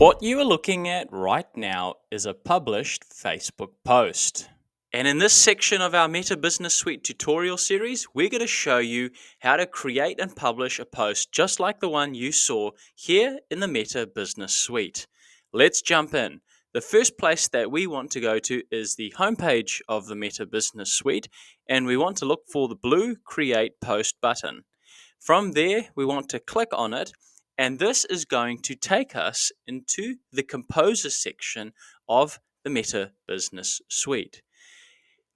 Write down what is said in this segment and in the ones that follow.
What you are looking at right now is a published Facebook post. And in this section of our Meta Business Suite tutorial series, we're going to show you how to create and publish a post just like the one you saw here in the Meta Business Suite. Let's jump in. The first place that we want to go to is the homepage of the Meta Business Suite, and we want to look for the blue Create Post button. From there, we want to click on it, and this is going to take us into the Composer section of the Meta Business Suite.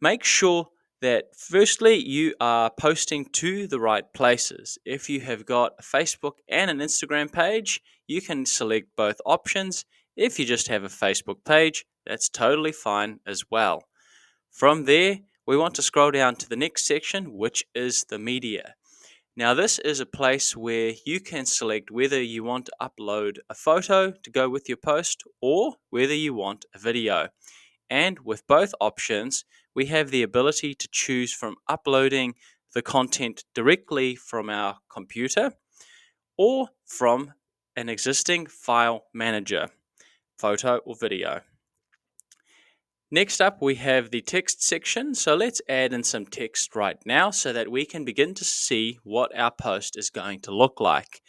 Make sure that firstly you are posting to the right places. If you have got a Facebook and an Instagram page, you can select both options. If you just have a Facebook page, that's totally fine as well. From there, we want to scroll down to the next section, which is the media. Now, this is a place where you can select whether you want to upload a photo to go with your post or whether you want a video. And with both options, we have the ability to choose from uploading the content directly from our computer or from an existing file manager, photo or video. Next up, we have the text section. So let's add in some text right now so that we can begin to see what our post is going to look like.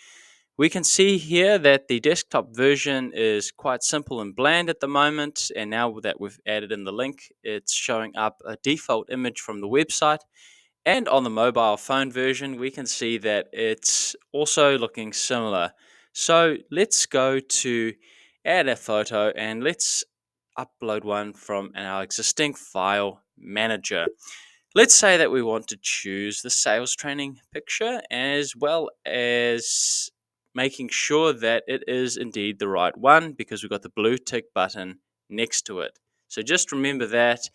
We can see here that the desktop version is quite simple and bland at the moment. And now that we've added in the link, it's showing up a default image from the website. And on the mobile phone version, we can see that it's also looking similar. So let's go to add a photo and let's upload one from our existing file manager. Let's say that we want to choose the sales training picture as well as making sure that it is indeed the right one because we've got the blue tick button next to it. So just remember that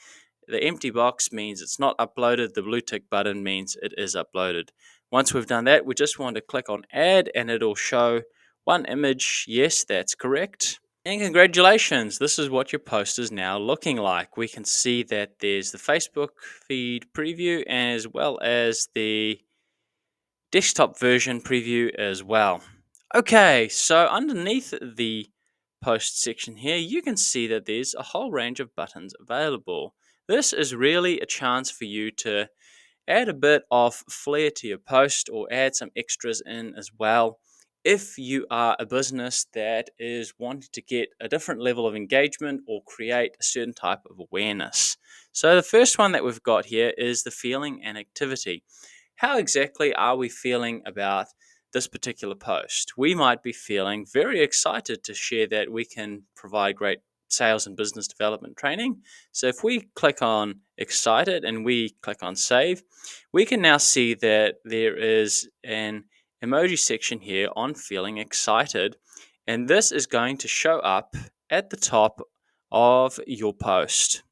the empty box means it's not uploaded. The blue tick button means it is uploaded. Once we've done that, we just want to click on add and it'll show one image. Yes, that's correct. And congratulations, this is what your post is now looking like. We can see that there's the Facebook feed preview as well as the desktop version preview as well. Okay, so underneath the post section here, you can see that there's a whole range of buttons available. This is really a chance for you to add a bit of flair to your post or add some extras in as well if you are a business that is wanting to get a different level of engagement or create a certain type of awareness. So the first one that we've got here is the feeling and activity. How exactly are we feeling about this particular post? We might be feeling very excited to share that we can provide great sales and business development training. So if we click on excited and we click on save, we can now see that there is an emoji section here on feeling excited, and this is going to show up at the top of your post.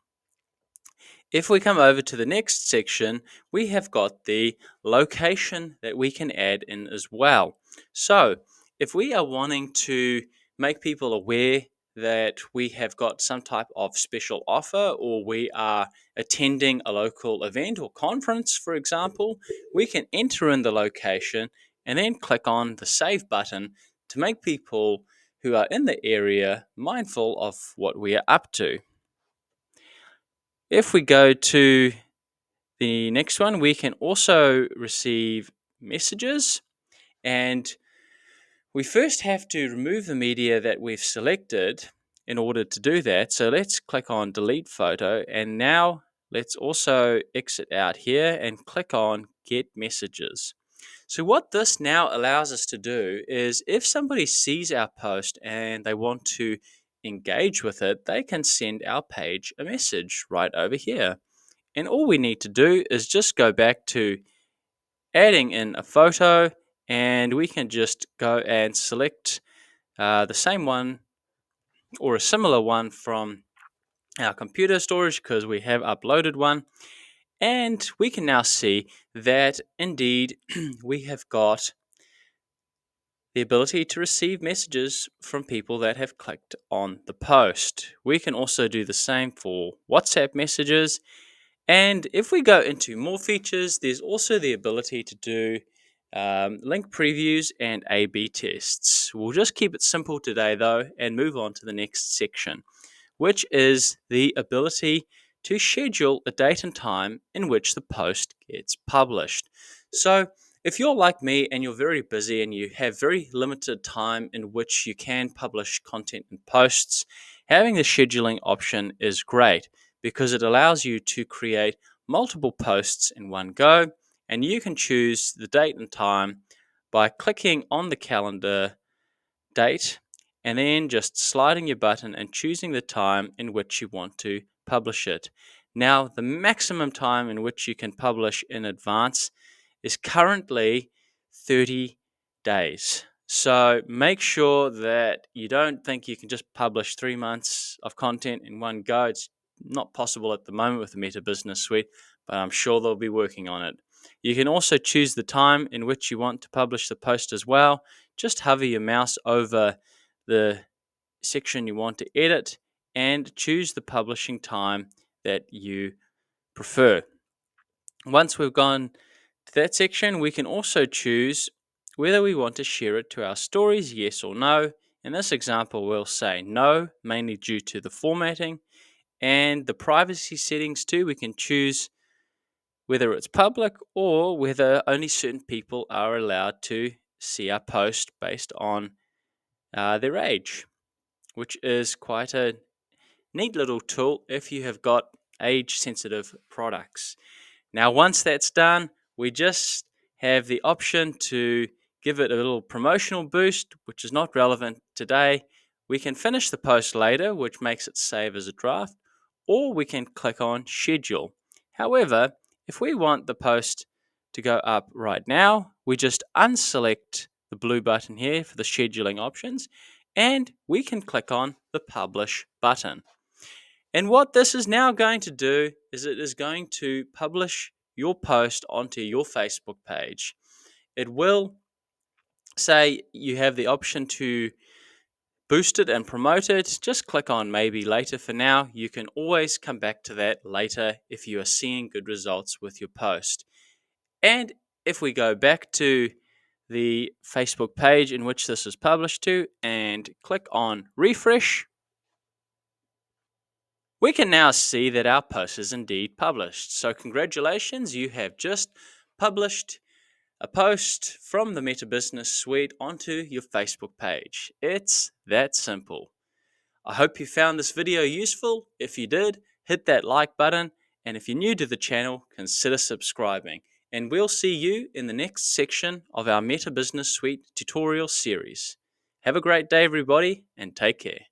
If we come over to the next section, we have got the location that we can add in as well. So if we are wanting to make people aware that we have got some type of special offer or we are attending a local event or conference, for example, we can enter in the location and then click on the save button to make people who are in the area mindful of what we are up to. If we go to the next one, we can also receive messages, and we first have to remove the media that we've selected in order to do that. So let's click on delete photo, and now let's also exit out here and click on get messages. So what this now allows us to do is if somebody sees our post and they want to engage with it, they can send our page a message right over here. And all we need to do is just go back to adding in a photo, and we can just go and select the same one or a similar one from our computer storage because we have uploaded one. And we can now see that indeed we have got the ability to receive messages from people that have clicked on the post. We can also do the same for WhatsApp messages. And if we go into more features, there's also the ability to do link previews, and A/B tests. We'll just keep it simple today, though, and move on to the next section, which is the ability to schedule a date and time in which the post gets published. So, if you're like me and you're very busy and you have very limited time in which you can publish content and posts, having the scheduling option is great because it allows you to create multiple posts in one go, and you can choose the date and time by clicking on the calendar date and then just sliding your button and choosing the time in which you want to publish it. Now, the maximum time in which you can publish in advance is currently 30 days. So make sure that you don't think you can just publish 3 months of content in one go. It's not possible at the moment with the Meta Business Suite, but I'm sure they'll be working on it. You can also choose the time in which you want to publish the post as well. Just hover your mouse over the section you want to edit and choose the publishing time that you prefer. Once we've gone to that section, we can also choose whether we want to share it to our stories, yes or no. In this example, we'll say no, mainly due to the formatting. And the privacy settings too, we can choose whether it's public or whether only certain people are allowed to see our post based on their age, which is quite a neat little tool if you have got age sensitive products. Now, once that's done, we just have the option to give it a little promotional boost, which is not relevant today. We can finish the post later, which makes it save as a draft, or we can click on schedule. However, if we want the post to go up right now, we just unselect the blue button here for the scheduling options, and we can click on the publish button. And what this is now going to do is it is going to publish your post onto your Facebook page. It will say you have the option to boost it and promote it. Just click on maybe later for now. You can always come back to that later if you are seeing good results with your post. And if we go back to the Facebook page in which this is published to and click on refresh, we can now see that our post is indeed published. So congratulations, you have just published a post from the Meta Business Suite onto your Facebook page. It's that simple. I hope you found this video useful. If you did, hit that like button. And if you're new to the channel, consider subscribing. And we'll see you in the next section of our Meta Business Suite tutorial series. Have a great day, everybody, and take care.